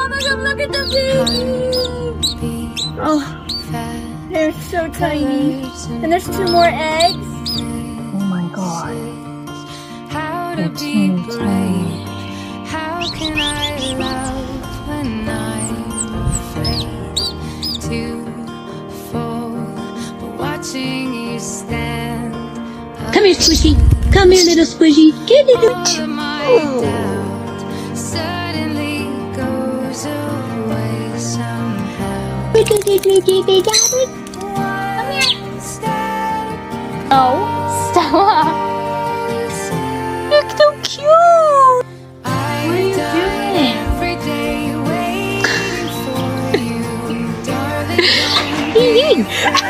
look at the baby. Oh, they're so tiny. And there's 2 more eggs. Oh my god. How to They're be teeny brave? tiny. How can I love when I'm afraid to fall? But watching you stand, Come here, Squishy. Come here, little Squishy. Get it. all of my doubt suddenly goes away somehow. Oh, Stella. You're so cute. What are you doing? Every day waiting for you, darling. Eat.